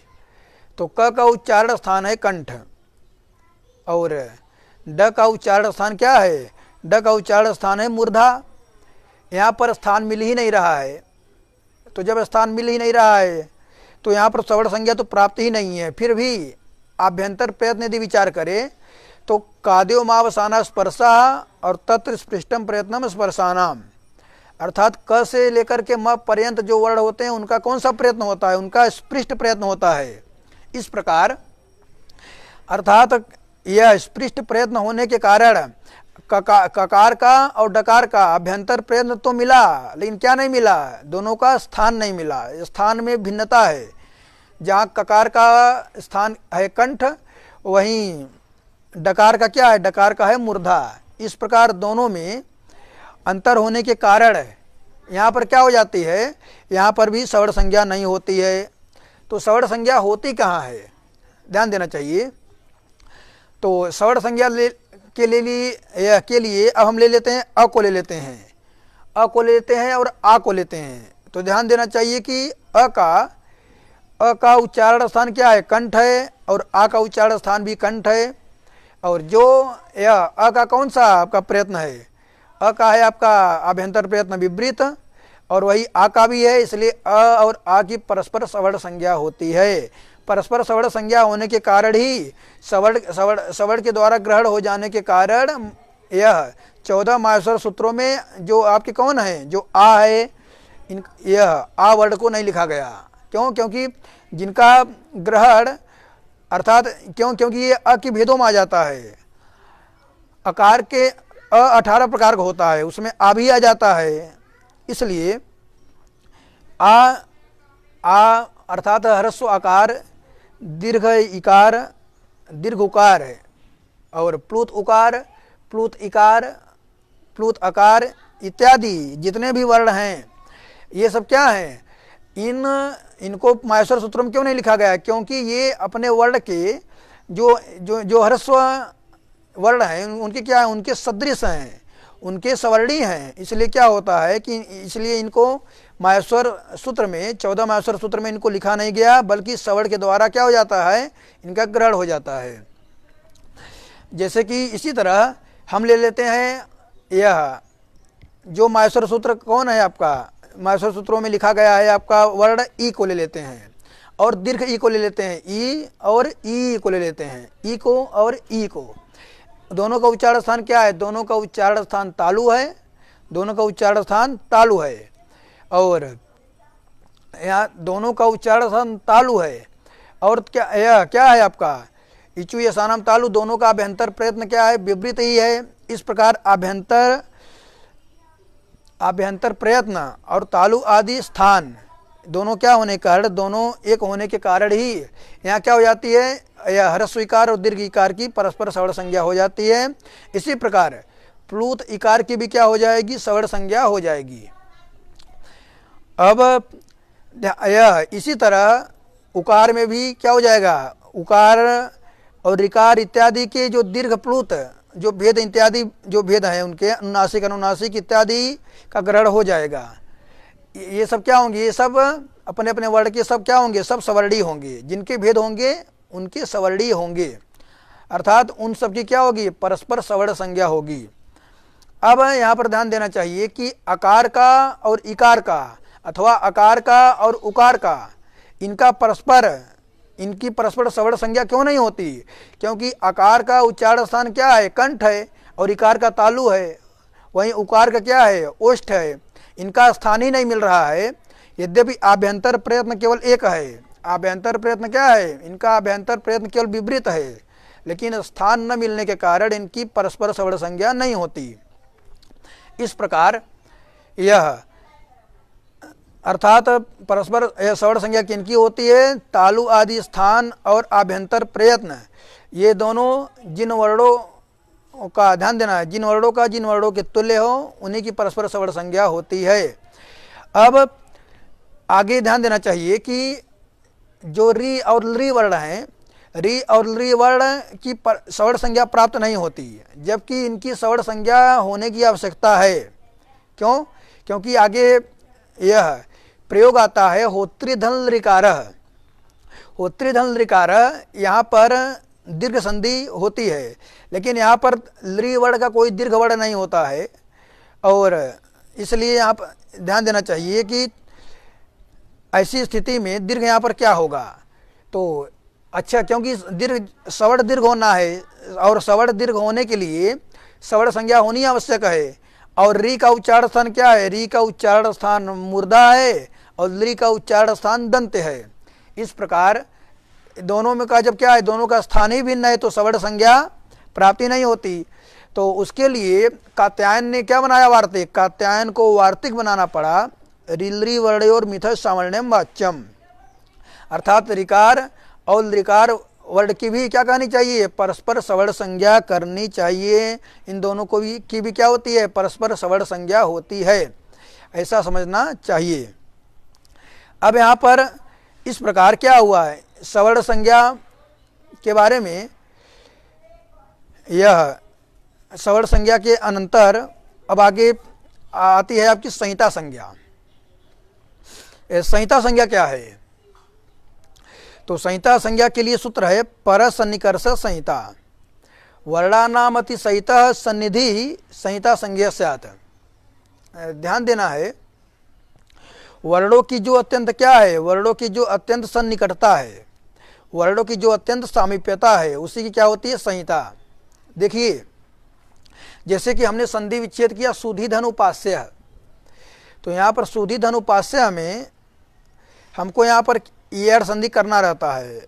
तो क का उच्चारण स्थान है कंठ, और ड का उच्चारण स्थान क्या है? ड का उच्चारण स्थान है मूर्धा। यहाँ पर स्थान मिल ही नहीं रहा है, तो जब स्थान मिल ही नहीं रहा है तो यहाँ पर सवर्ण संज्ञा तो प्राप्त ही नहीं है। फिर भी आभ्यंतर प्रयत्न यदि विचार करें तो काद्योमावसाना स्पर्शा और तत्र स्पृष्टम प्रयत्नम स्पर्शानाम, अर्थात क से लेकर के म पर्यंत जो वर्ण होते हैं उनका कौन सा प्रयत्न होता है, उनका स्पृष्ट प्रयत्न होता है। इस प्रकार अर्थात यह स्पृष्ट प्रयत्न होने के कारण ककार का और डकार का अभ्यंतर प्रयत्न तो मिला, लेकिन क्या नहीं मिला, दोनों का स्थान नहीं मिला। स्थान में भिन्नता है। जहाँ ककार का स्थान है कंठ, वहीं डकार का क्या है, डकार का है मूर्धा। इस प्रकार दोनों में अंतर होने के कारण यहाँ पर क्या हो जाती है, यहाँ पर भी सवर्ण संज्ञा नहीं होती है। तो सवर्ण संज्ञा होती कहाँ है, ध्यान देना चाहिए। तो सवर्ण संज्ञा के लिए अब हम ले लेते हैं अ को ले लेते हैं, अ को ले लेते हैं और आ को लेते हैं। तो ध्यान देना चाहिए कि अ का उच्चारण स्थान क्या है, कंठ है, और आ का उच्चारण स्थान भी कंठ है। और जो यह अ का कौन सा आपका प्रयत्न है, अ का है आपका अभ्यंतर प्रयत्न विवृत, और वही आ का भी है, इसलिए अ और आ की परस्पर सवर्ण संज्ञा होती है। परस्पर सवर्ण संज्ञा होने के कारण ही सवर्ण के द्वारा ग्रहण हो जाने के कारण यह 14 माहेश्वर सूत्रों में जो आपके कौन है, जो आ है, यह आ वर्ण को नहीं लिखा गया। क्यों? क्योंकि जिनका ग्रहण अर्थात क्योंकि ये अ की भेदों में आ जाता है। अकार के 18 प्रकार का होता है, उसमें आ भी आ जाता है। इसलिए आ अर्थात ह्रस्व आकार, दीर्घ इकार, दीर्घ उकार है, और प्लुत उकार, प्लुत इकार, प्लुत अकार इत्यादि जितने भी वर्ण हैं, ये सब क्या हैं, इनको माहेश्वर सूत्र में क्यों नहीं लिखा गया? क्योंकि ये अपने वर्ण के जो ह्रस्व वर्ण हैं उनके क्या है, उनके सदृश हैं, उनके सवर्णी हैं। इसलिए क्या होता है कि इसलिए इनको माहेश्वर सूत्र में 14 माहेश्वर सूत्र में इनको लिखा नहीं गया, बल्कि सवर्ण के द्वारा क्या हो जाता है, इनका ग्रहण हो जाता है। जैसे कि इसी तरह हम ले लेते हैं यह जो माहेश्वर सूत्र कौन है आपका, माहेश्वर सूत्रों में लिखा गया है आपका वर्ण ई को ले लेते हैं, और दीर्घ ई को ले लेते हैं, ई और ई को ले लेते हैं, ई को और ई को। दोनों का उच्चारण स्थान क्या है, दोनों का उच्चारण स्थान तालु है, दोनों का उच्चारण स्थान तालु है। और यहाँ दोनों का उच्चारण स्थान तालु है, और क्या है आपका इचु यसानाम तालु, दोनों का अभ्यंतर प्रयत्न क्या है, विवृत ही है। इस प्रकार अभ्यंतर प्रयत्न और तालु आदि स्थान दोनों क्या होने के कारण, दोनों एक होने के कारण ही यहाँ क्या हो जाती है, यह ह्रस्व इकार और दीर्घ इकार की परस्पर सवर्ण संज्ञा हो जाती है। इसी प्रकार प्लुत इकार की भी क्या हो जाएगी, सवर्ण संज्ञा हो जाएगी। अब यह इसी तरह उकार में भी क्या हो जाएगा, उकार और ऋकार इत्यादि के जो दीर्घ प्लुत जो भेद इत्यादि जो भेद हैं उनके अनुनासिक अनुनासिक इत्यादि का ग्रहण हो जाएगा। ये सब क्या होंगे, ये सब अपने अपने वर्ण के सब क्या होंगे, सब सवर्णी होंगे। जिनके भेद होंगे उनके सवर्णी होंगे, अर्थात उन सब की क्या होगी, परस्पर सवर्ण संज्ञा होगी। अब यहाँ पर ध्यान देना चाहिए कि आकार का और इकार का अथवा आकार का और उकार का इनकी परस्पर सवर्ण संज्ञा क्यों नहीं होती? क्योंकि आकार का उच्चारण स्थान क्या है, कंठ है, और इकार का तालु है, वहीं उकार का क्या है, ओष्ठ है। इनका स्थान ही नहीं मिल रहा है। यद्यपि आभ्यंतर प्रयत्न केवल एक है, आभ्यंतर प्रयत्न क्या है, इनका आभ्यंतर प्रयत्न केवल विवृत है, लेकिन स्थान न मिलने के कारण इनकी परस्पर सवर्ण संज्ञा नहीं होती। इस प्रकार यह अर्थात परस्पर सवर्ण संज्ञा किनकी होती है, तालु आदि स्थान और आभ्यंतर प्रयत्न, ये दोनों जिन वर्णों का ध्यान देना है, जिन वर्णों के तुल्य हो उन्हीं की परस्पर सवर्ण संज्ञा होती है। अब आगे ध्यान देना चाहिए कि जो री और लृ वर्ण हैं, री और लृ वर्ण की सवर्ण संज्ञा प्राप्त नहीं होती, जबकि इनकी सवर्ण संज्ञा होने की आवश्यकता है। क्यों? क्योंकि आगे यह प्रयोग आता है होत्रिधन ऋकार। होत्रिधन ऋकार यहाँ पर दीर्घ संधि होती है, लेकिन यहाँ पर लृ वर्ण का कोई दीर्घ वर्ण नहीं होता है, और इसलिए यहाँ पर ध्यान देना चाहिए कि ऐसी स्थिति में दीर्घ यहाँ पर क्या होगा। तो अच्छा, क्योंकि सवर्ण दीर्घ होना है, और सवर्ण दीर्घ होने के लिए सवर्ण संज्ञा होनी आवश्यक है। और री का उच्चारण स्थान क्या है? री का उच्चारण स्थान मूर्धा है और ली का उच्चारण स्थान दंत है। इस प्रकार दोनों में का जब क्या है, दोनों का स्थान ही भिन्न है तो सवर्ण संज्ञा प्राप्ति नहीं होती। तो उसके लिए कात्यायन ने क्या बनाया? वार्तिक। कात्यायन को वार्तिक बनाना पड़ा। रिलरी वर्णयोर मिथ सावर्ण्यम वाच्यम, अर्थात ऋकार और लृकार वर्ण की भी क्या कहनी चाहिए? परस्पर सवर्ण संज्ञा करनी चाहिए। इन दोनों को भी की भी क्या होती है? परस्पर सवर्ण संज्ञा होती है, ऐसा समझना चाहिए। अब यहाँ पर इस प्रकार क्या हुआ है सवर्ण संज्ञा के बारे में, यह सवर्ण संज्ञा के अनंतर अब आगे आती है आपकी संहिता संज्ञा। संहिता संज्ञा क्या है? तो संहिता संज्ञा के लिए सूत्र है पर सन्निकर्ष संहिता, वर्णानाम अति सहिता सन्निधि संहिता संज्ञा स्यात्। ध्यान देना है, वर्णों की जो अत्यंत क्या है? वर्णों की जो अत्यंत सन्निकटता है, वर्णों की जो अत्यंत सामीप्यता है, उसी की क्या होती है? संहिता। देखिए जैसे कि हमने संधि विच्छेद किया सुधि धन उपास्य, तो यहाँ पर सुधि धन उपास्य में हमको यहाँ पर यड़ संधि करना रहता है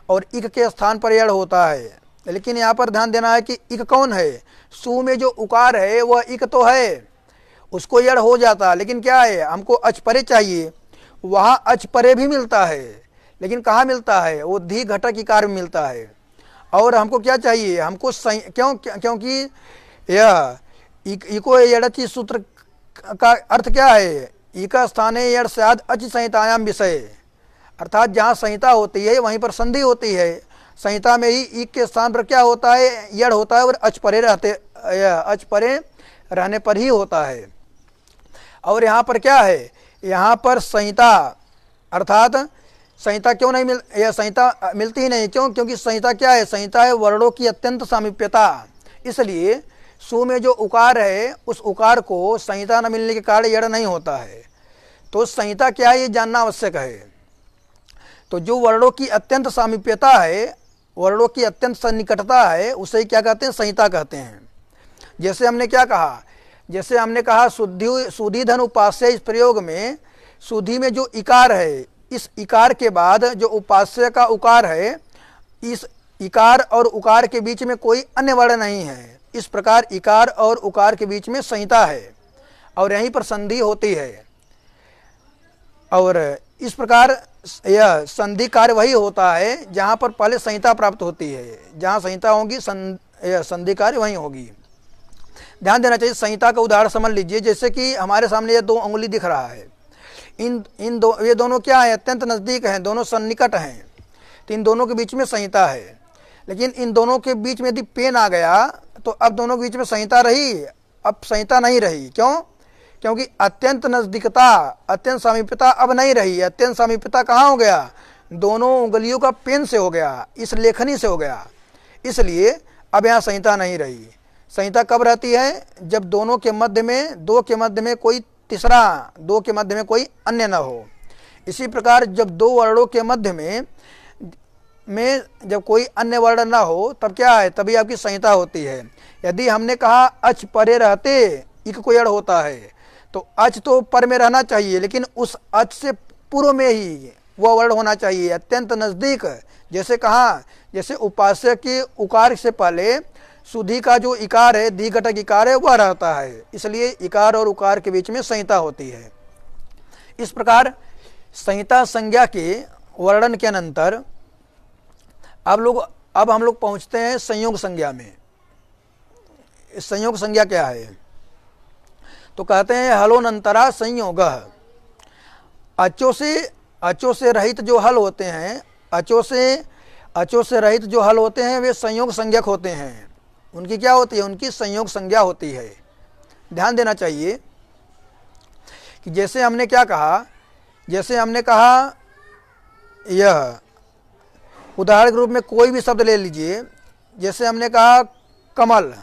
और इक के स्थान पर यड़ होता है। लेकिन यहाँ पर ध्यान देना है कि इक कौन है? सु में जो उकार है वह इक तो है, उसको यड़ हो जाता, लेकिन क्या है हमको अचपरे चाहिए। वहाँ अचपरे भी मिलता है, लेकिन कहाँ मिलता है? वो धी घटक इकार में मिलता है। और हमको क्या चाहिए? हमको क्योंकि यह इको यड़चि सूत्र का अर्थ क्या है? इका स्थाने यड़ स्याद् अच संहितायाम विषय, अर्थात जहाँ संहिता होती है वहीं पर संधि होती है। संहिता में ही ईक के स्थान पर क्या होता है? यड़ होता है और अचपरे रहने पर ही होता है। और यहाँ पर क्या है? यहाँ पर संहिता अर्थात संहिता क्यों नहीं यह संहिता मिलती ही नहीं। क्यों? क्योंकि संहिता क्या है? संहिता है वर्णों की अत्यंत सामीप्यता। इसलिए सु में जो उकार है उस उकार को संहिता न मिलने के कारण यड़ नहीं होता है। तो संहिता क्या है ये जानना आवश्यक है। तो जो वर्णों की अत्यंत सामीप्यता है, वर्णों की अत्यंत सन्निकटता है, उसे क्या कहते हैं? संहिता कहते हैं। जैसे हमने क्या कहा? जैसे हमने कहा सुधि धन उपास्य, इस प्रयोग में सुधि में जो इकार है, इस इकार के बाद जो उपास्य का उकार है, इस इकार और उकार के बीच में कोई अन्य वर्ण नहीं है। इस प्रकार इकार और उकार के बीच में संहिता है और यहीं पर संधि होती है। और इस प्रकार यह संधि कार्य वही होता है जहाँ पर पहले संहिता प्राप्त होती है। जहाँ संहिता होगी संधि कार्य वहीं होगी। ध्यान देना चाहिए। संहिता का उदाहरण समझ लीजिए, जैसे कि हमारे सामने ये दो उंगली दिख रहा है, ये दोनों क्या है? अत्यंत नज़दीक हैं, दोनों सन्निकट हैं, तो इन दोनों के बीच में संहिता है। लेकिन इन दोनों के बीच में यदि पेन आ गया तो अब दोनों के बीच में संहिता रही? अब संहिता नहीं रही। क्यों? क्योंकि अत्यंत नज़दीकता, अत्यंत सामीप्यता अब नहीं रही। अत्यंत सामीप्यता कहाँ हो गया? दोनों उंगलियों का पेन से हो गया, इस लेखनी से हो गया। इसलिए अब यहाँ संहिता नहीं रही। संहिता कब रहती है? जब दोनों के मध्य में, दो के मध्य में कोई तीसरा, दो के मध्य में कोई अन्य न हो। इसी प्रकार जब दो वर्णों के मध्य में जब कोई अन्य वर्ण ना हो तब क्या है? तभी आपकी संहिता होती है। यदि हमने कहा अच परे रहते इक को यड़ होता है, तो अच तो पर में रहना चाहिए, लेकिन उस अच से पूर्व में ही वह वर्ण होना चाहिए, अत्यंत नज़दीक। जैसे कहा? जैसे उपास्य के उकार से पहले सुधि का जो इकार है, धी घटक इकार है, वह रहता है। इसलिए इकार और उकार के बीच में संहिता होती है। इस प्रकार संहिता संज्ञा के वर्णन के अनंतर अब हम लोग पहुंचते हैं संयोग संज्ञा में। संयोग संज्ञा क्या है? तो कहते हैं हलोनंतरा संयोग। अचों से रहित जो हल होते हैं, अचों से रहित जो हल होते हैं वे संयोग संज्ञक होते हैं। उनकी क्या होती है? उनकी संयोग संज्ञा होती है। ध्यान देना चाहिए कि जैसे हमने क्या कहा? जैसे हमने कहा यह उदाहरण के रूप में कोई भी शब्द ले लीजिए। जैसे हमने कहा कमल।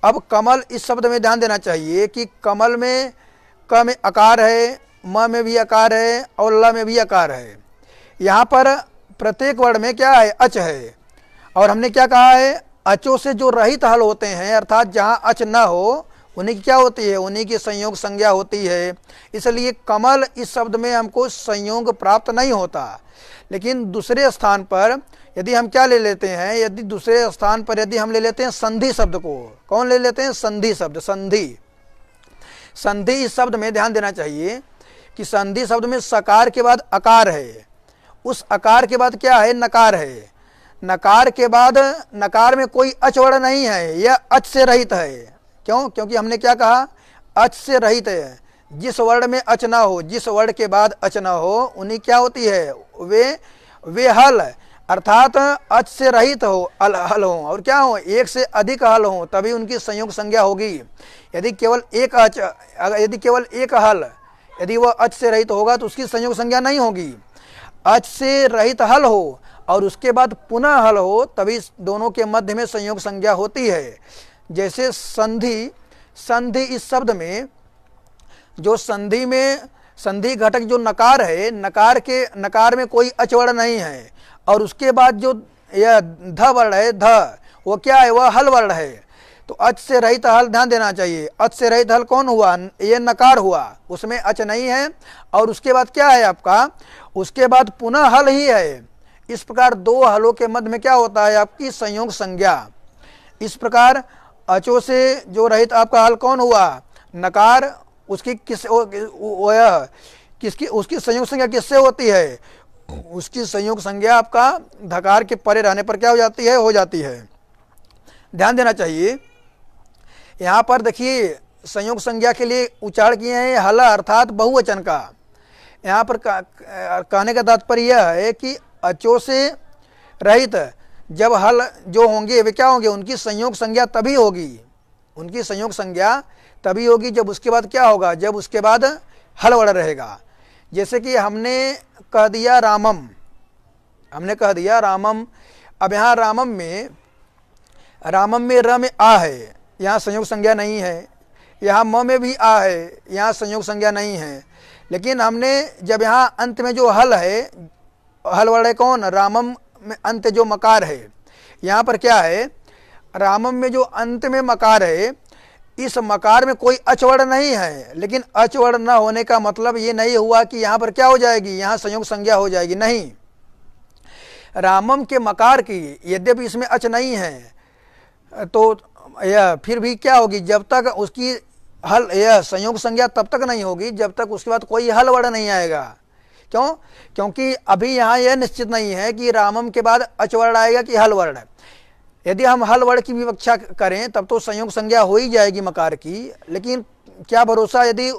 अब कमल, इस शब्द में ध्यान देना चाहिए कि कमल में क में आकार है, म में भी आकार है और ल में भी आकार है। यहाँ पर प्रत्येक वर्ण में क्या है? अच है। और हमने क्या कहा है? अचों से जो रहित हल होते हैं, अर्थात जहाँ अच न हो उन्हीं की क्या होती है, उन्हीं की संयोग संज्ञा होती है। इसलिए कमल इस शब्द में हमको संयोग प्राप्त नहीं होता। लेकिन दूसरे स्थान पर यदि हम क्या ले लेते हैं, यदि दूसरे स्थान पर यदि हम ले लेते हैं संधि शब्द को, कौन ले लेते हैं, संधि शब्द। संधि, संधि इस शब्द में ध्यान देना चाहिए कि संधि शब्द में सकार के बाद अकार है, उस अकार के बाद क्या है, नकार है। नकार के बाद, नकार में कोई अच वर्ण नहीं है, यह अच से रहित है। क्यों? क्योंकि हमने क्या कहा, अच से रहित है। जिस वर्ण में अच ना हो, जिस वर्ण के बाद अच ना हो, उन्हीं क्या होती है, वे हल, अर्थात अच से रहित हो, हल हो, और क्या हो, एक से अधिक हल हो, तभी उनकी संयोग संज्ञा होगी। यदि केवल एक अच, यदि केवल एक हल, यदि वह अच से रहित होगा तो उसकी संयोग संज्ञा नहीं होगी। अच से रहित हल हो और उसके बाद पुनः हल हो, तभी दोनों के मध्य में संयोग संज्ञा होती है। जैसे संधि, संधि इस शब्द में जो संधि में, संधि घटक जो नकार है, नकार में कोई अच वर्ण नहीं है, और उसके बाद जो यह ध वर्ण है, ध, वो क्या है, वह हल वर्ण है। तो अच से रहित हल, ध्यान देना चाहिए, अच से रहित हल कौन हुआ, ये नकार हुआ, उसमें अच नहीं है, और उसके बाद क्या है आपका, उसके बाद पुनः हल ही है। इस प्रकार दो हलों के मध्य में क्या होता है, आपकी संयोग संज्ञा। इस प्रकार अचों से जो रहित आपका हल कौन हुआ, नकार, उसकी उसकी संयोग संज्ञा किससे होती है, उसकी संयोग संज्ञा आपका धकार के परे रहने पर क्या हो जाती है, हो जाती है। ध्यान देना चाहिए। यहाँ पर देखिए संयोग संज्ञा के लिए उच्चारण किए हैं हल अर्थात बहुवचन का। यहाँ पर कहने का तात्पर्य यह है कि अचों से रहित जब हल जो होंगे वे क्या होंगे, उनकी संयोग संज्ञा तभी होगी, उनकी संयोग संज्ञा तभी होगी जब उसके बाद क्या होगा, जब उसके बाद हल वर्ण रहेगा। जैसे कि हमने कह दिया रामम, हमने कह दिया रामम, अब यहाँ रामम में र में आ है, यहाँ संयोग संज्ञा नहीं है। यहाँ म में भी आ है, यहाँ संयोग संज्ञा नहीं है। लेकिन हमने जब यहाँ अंत में जो हल है, हल वर्ण कौन, रामम में अंत जो मकार है, यहाँ पर क्या है, रामम में जो अंत में मकार है, इस मकार में कोई अचवर्ण नहीं है। लेकिन अचवर्ण न होने का मतलब ये नहीं हुआ कि यहाँ पर क्या हो जाएगी, यहाँ संयोग संज्ञा हो जाएगी, नहीं। रामम के मकार की यद्यपि इसमें अच नहीं है, तो यह फिर भी क्या होगी, जब तक उसकी हल, यह संयोग संज्ञा तब तक नहीं होगी जब तक उसके बाद कोई हल वर्ण नहीं आएगा। क्यों? क्योंकि अभी यहाँ यह निश्चित नहीं है कि रामम के बाद अचवर्ण आएगा कि हल वर्ण। यदि हम हल वर्ण की विवक्षा करें तब तो संयोग संज्ञा हो ही जाएगी मकार की, लेकिन क्या भरोसा यदि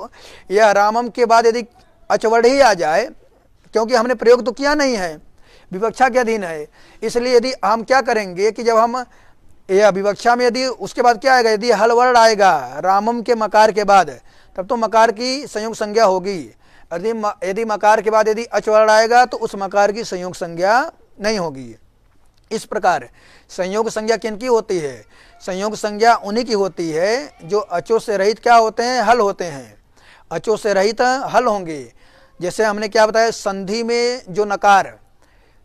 यह रामम के बाद यदि अचवर्ण ही आ जाए, क्योंकि हमने प्रयोग तो किया नहीं है, विवक्षा के अधीन है। इसलिए यदि हम क्या करेंगे कि जब हम यह विवक्षा में यदि उसके बाद क्या आएगा, यदि हल वर्ण आएगा रामम के मकार के बाद, तब तो मकार की संयोग संज्ञा होगी। यदि मकार के बाद यदि अचवर्ण आएगा तो उस मकार की संयोग संज्ञा नहीं होगी। इस प्रकार संयोग संज्ञा किनकी होती है, संयोग संज्ञा उन्हीं की होती है जो अचों से रहित क्या होते हैं, हल होते हैं। अचों से रहित हल होंगे। जैसे हमने क्या बताया, संधि में जो नकार,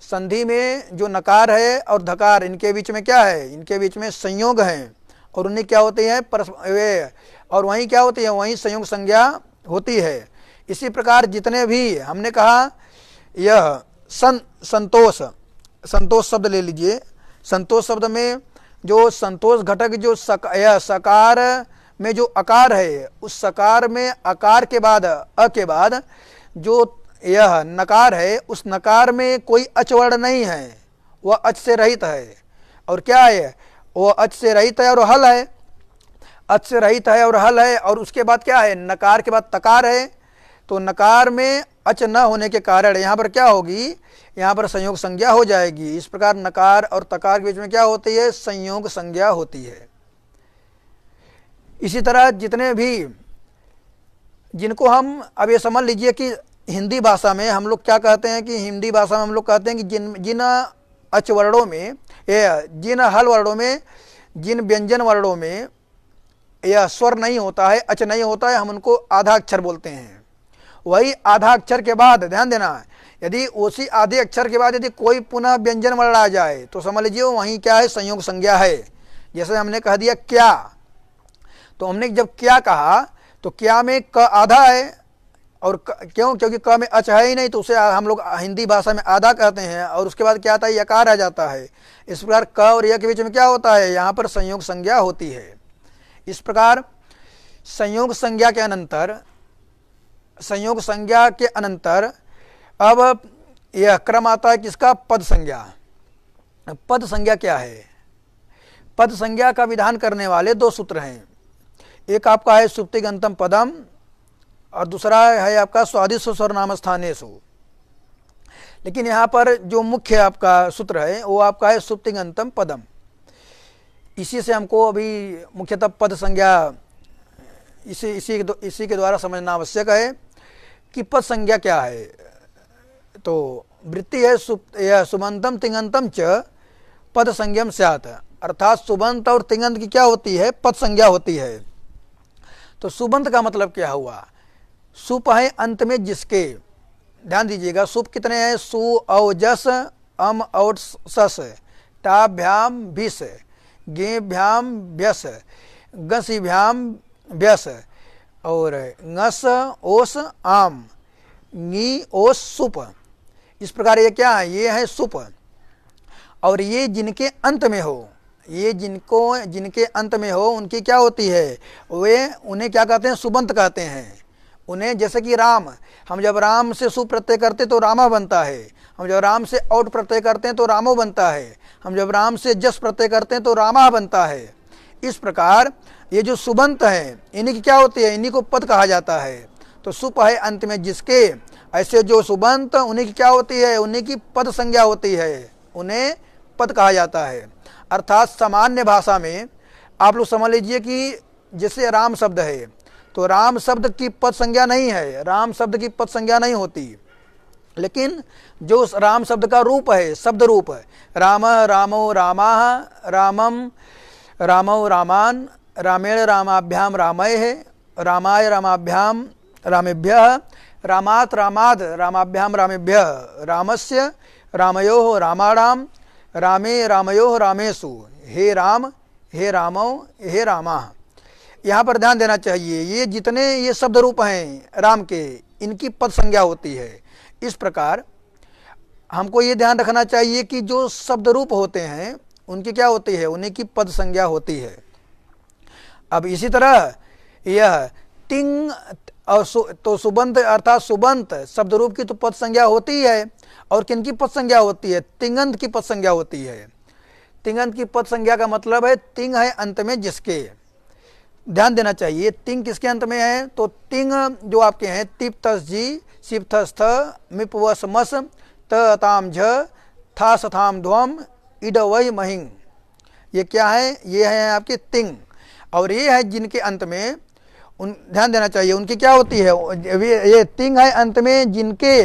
संधि में जो नकार है और धकार, इनके बीच में क्या है, इनके बीच में संयोग है, और उन्हीं क्या होते हैं वे, और वहीं क्या होती है, वहीं संयोग संज्ञा होती है। इसी प्रकार जितने भी हमने कहा, यह संतोष, संतोष शब्द ले लीजिए। संतोष शब्द में जो संतोष घटक जो सकार में जो अकार है, उस सकार में अकार के बाद अ के बाद जो यह नकार है, उस नकार में कोई अचवर्ण नहीं है, वह अच से रहित है। और क्या है, वह अच से रहित है और हल है, अच से रहित है और हल है। और उसके बाद क्या है, नकार के बाद तकार है, तो नकार में अच न होने के कारण यहाँ पर क्या होगी, यहाँ पर संयोग संज्ञा हो जाएगी। इस प्रकार नकार और तकार के बीच में क्या होती है, संयोग संज्ञा होती है। इसी तरह जितने भी, जिनको हम अब ये समझ लीजिए कि हिंदी भाषा में हम लोग क्या कहते हैं, कि हिंदी भाषा में हम लोग कहते हैं कि जिन अच वर्णों में, जिन हल वर्णों में, जिन व्यंजन वर्णों में यह स्वर नहीं होता है, अच नहीं होता है, हम उनको आधा अक्षर बोलते हैं। वही आधा अक्षर के बाद ध्यान देना, यदि उसी आधे अक्षर के बाद यदि कोई पुनः व्यंजन वर्ण आ जाए तो समझ लीजिए वहीं क्या है, संयोग संज्ञा है। जैसे हमने कह दिया क्या, तो हमने जब क्या कहा तो क्या में क आधा है, और क्यों, क्योंकि क में अच है ही नहीं, तो उसे हम लोग हिंदी भाषा में आधा कहते हैं, और उसके बाद क्या आता है, यकार आ जाता है। इस प्रकार क और य के बीच में क्या होता है, यहाँ पर संयोग संज्ञा होती है। इस प्रकार संयोग संज्ञा के अनंतर अब यह क्रम आता है किसका, पद संज्ञा। पद संज्ञा क्या है, पद संज्ञा का विधान करने वाले दो सूत्र हैं। एक आपका है सुप्तिगंतम पदम, और दूसरा है आपका स्वादिष्ट सर्वनाम स्थानेषु। लेकिन यहाँ पर जो मुख्य आपका सूत्र है वो आपका है सुप्तिगंतम पदम। इसी से हमको अभी मुख्यतः पद संज्ञा इसी के द्वारा समझना आवश्यक है कि पद संज्ञा क्या है। तो वृत्ति है सुबंतम तिङंतम च पद संज्ञम स्यात्, अर्थात सुबंत और तिङंत की क्या होती है, पद संज्ञा होती है। तो सुबंत का मतलब क्या हुआ, सुप है अंत में जिसके, ध्यान दीजिएगा, सुप कितने हैं, सु औ जस अम और सस, टाभ्याम भिस, गेभ्याम व्यस, गसिभ्याम व्यस, और ngस ओस आम, नी ओस सुप। इस प्रकार ये क्या है, ये है सुप। और ये जिनके अंत में हो, ये जिनके अंत में हो उनकी क्या होती है, वे उन्हें क्या कहते हैं, सुबंत कहते हैं उन्हें। जैसे कि राम, हम जब राम से सु प्रत्यय करते तो रामा बनता है, हम जब राम से औट प्रत्यय करते हैं तो रामो बनता है, हम जब राम से जस प्रत्यय करते हैं तो रामा बनता है। इस प्रकार ये जो सुबंत है इन्हीं की क्या होती है, इन्हीं को पद कहा जाता है। तो सुप है अंत में जिसके, ऐसे जो सुबंत उन्हीं की क्या होती है, उन्हीं की पद संज्ञा होती है, उन्हें पद कहा जाता है। अर्थात सामान्य भाषा में आप लोग समझ लीजिए कि जैसे राम शब्द है तो राम शब्द की पद संज्ञा नहीं है, राम शब्द की पद संज्ञा नहीं होती। लेकिन जो राम शब्द का रूप है, शब्द रूप है, राम रामो रामाः, रामम रामो रामान, रामेण रामाभ्याम रामय है, रामाय रामाभ्याम रामेभ्यः, रामात् रामाद रामाभ्याम रामेभ्यः, रामस्य रामयोः रामाणाम, रामे रामयोः रामेषु, हे राम हे रामो हे रामा। यहाँ पर ध्यान देना चाहिए, ये जितने ये शब्द रूप हैं राम के, इनकी पद संज्ञा होती है। इस प्रकार हमको ये ध्यान रखना चाहिए कि जो शब्द रूप होते हैं उनकी क्या होती है, उन्हीं की पद संज्ञा होती है। अब इसी तरह यह तिंग और तो सुबंत, अर्थात सुबंत शब्द रूप की तो पद संज्ञा होती है, और किनकी पद संज्ञा होती है, तिङंत की पद संज्ञा होती है। तिङंत की पद संज्ञा का मतलब है तिंग है अंत में जिसके। ध्यान देना चाहिए, तिंग किसके अंत में है, तो तिंग जो आपके हैं तिप तस जी, सिप थस थ, मिप वस मस, त ताम झ, था सथाम ध्वम, इड वही महिंग, ये क्या है, ये है आपके तिंग। और ये है जिनके अंत में ध्यान देना चाहिए उनकी क्या होती है, ये तिंग है अंत में जिनके,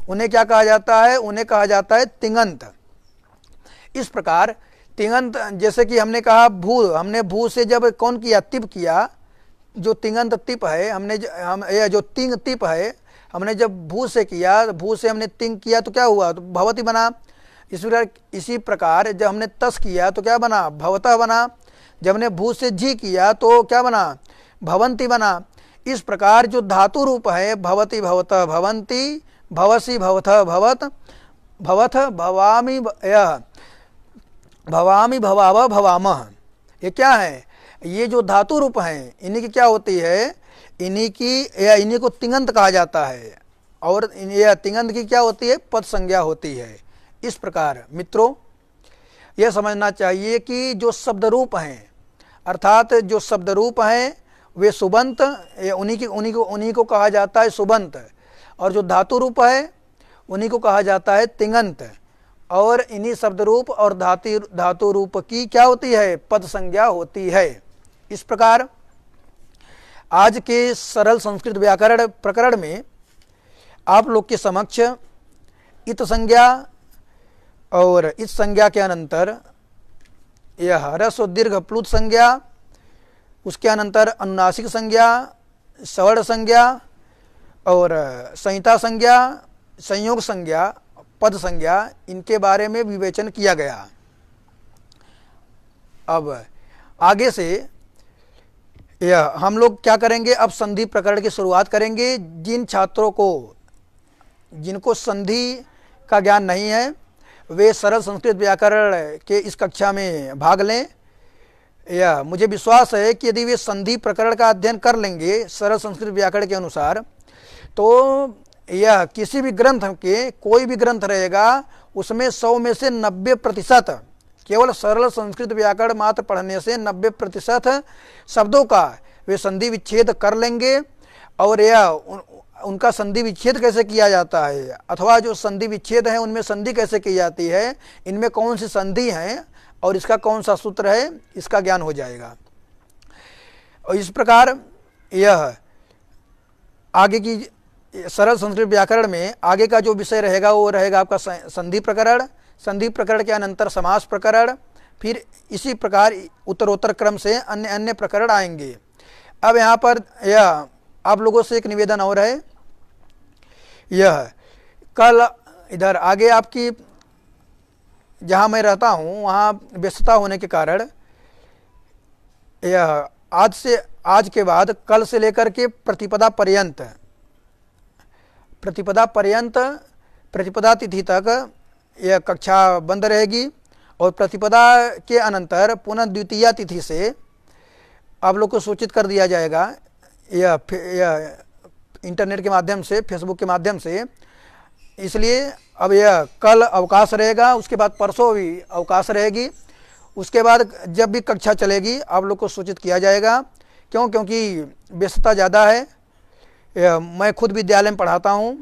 उन्हें क्या कहा जाता है, उन्हें कहा जाता है तिङंत। इस प्रकार तिङंत, जैसे कि हमने कहा भू, हमने भू से जब कौन किया, तिप किया, जो तिङंत तिप है, ये जो तिंग तिप है, हमने जब भू से किया, भू से हमने तिंग किया तो क्या हुआ, तो भवती बना। इसी प्रकार जब हमने तस किया तो क्या बना, भवतः बना। जब हमने भू से जी किया तो क्या बना, भवंती बना। इस प्रकार जो धातु रूप है, भवती भवतः भवंती, भवसी भवतः भवत, भवथ भवामी, भवामी भवाव भवामः, ये क्या है, ये जो धातु रूप हैं इन्हीं की क्या होती है, इन्हीं को तिङंत कहा जाता है, और यह तिङंत की क्या होती है, पद संज्ञा होती है। इस प्रकार मित्रों यह समझना चाहिए कि जो शब्द रूप हैं, अर्थात जो शब्द रूप हैं वे सुबंत, उन्हीं को कहा जाता है सुबंत, और जो धातु रूप है उन्हीं को कहा जाता है तिङंत। और इन्हीं शब्द रूप और धातु रूप की क्या होती है, पद संज्ञा होती है। इस प्रकार आज के सरल संस्कृत व्याकरण प्रकरण में आप लोग के समक्ष इत संज्ञा और इस संज्ञा के अनंतर यह ह्रस्व दीर्घ प्लुत संज्ञा, उसके अनंतर अनुनासिक संज्ञा, सवर्ण संज्ञा और संहिता संज्ञा, संयोग संज्ञा, पद संज्ञा, इनके बारे में विवेचन किया गया। अब आगे से यह हम लोग क्या करेंगे, अब संधि प्रकरण की शुरुआत करेंगे। जिन छात्रों को जिनको संधि का ज्ञान नहीं है वे सरल संस्कृत व्याकरण के इस कक्षा में भाग लें। यह मुझे विश्वास है कि यदि वे संधि प्रकरण का अध्ययन कर लेंगे सरल संस्कृत व्याकरण के अनुसार, तो यह किसी भी ग्रंथ के कोई भी ग्रंथ रहेगा उसमें 100 में से 90% केवल सरल संस्कृत व्याकरण मात्र पढ़ने से 90% शब्दों का वे संधि विच्छेद कर लेंगे। और यह उनका संधि विच्छेद कैसे किया जाता है, अथवा जो संधि विच्छेद है उनमें संधि कैसे की जाती है, इनमें कौन सी संधि है और इसका कौन सा सूत्र है, इसका ज्ञान हो जाएगा। और इस प्रकार यह आगे की सरल संस्कृत व्याकरण में आगे का जो विषय रहेगा वो रहेगा आपका संधि प्रकरण। संधि प्रकरण के अनंतर समास प्रकरण, फिर इसी प्रकार उत्तरोत्तर क्रम से अन्य अन्य प्रकरण आएंगे। अब यहाँ पर यह आप लोगों से एक निवेदन और है, यह कल इधर आगे आपकी जहाँ मैं रहता हूँ वहाँ व्यस्तता होने के कारण यह आज के बाद कल से लेकर के प्रतिपदा तिथि तक यह कक्षा बंद रहेगी। और प्रतिपदा के अनंतर पुनः द्वितीया तिथि से आप लोग को सूचित कर दिया जाएगा, यह इंटरनेट के माध्यम से, फेसबुक के माध्यम से। इसलिए अब यह कल अवकाश रहेगा, उसके बाद परसों भी अवकाश रहेगी। उसके बाद जब भी कक्षा चलेगी आप लोग को सूचित किया जाएगा। क्योंकि व्यस्तता ज़्यादा है। मैं खुद विद्यालय में पढ़ाता हूँ,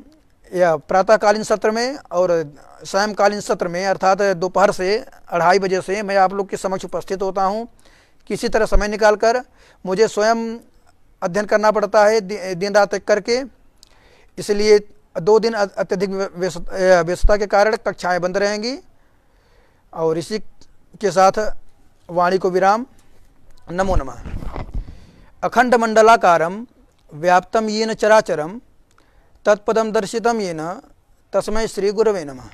यह प्रातःकालीन सत्र में और सायंकालीन सत्र में, अर्थात दोपहर से 2:30 बजे से मैं आप लोग के समक्ष उपस्थित होता हूँ। किसी तरह समय निकालकर मुझे स्वयं अध्ययन करना पड़ता है दिन रात एक करके, इसलिए 2 दिन अत्यधिक व्यस्तता के कारण कक्षाएं बंद रहेंगी। और इसी के साथ वाणी को विराम। नमो नमः। अखंड मंडलाकारं व्याप्तं येन चराचरं तत्पदं दर्शितं येन तस्मै श्री गुरवे नमः।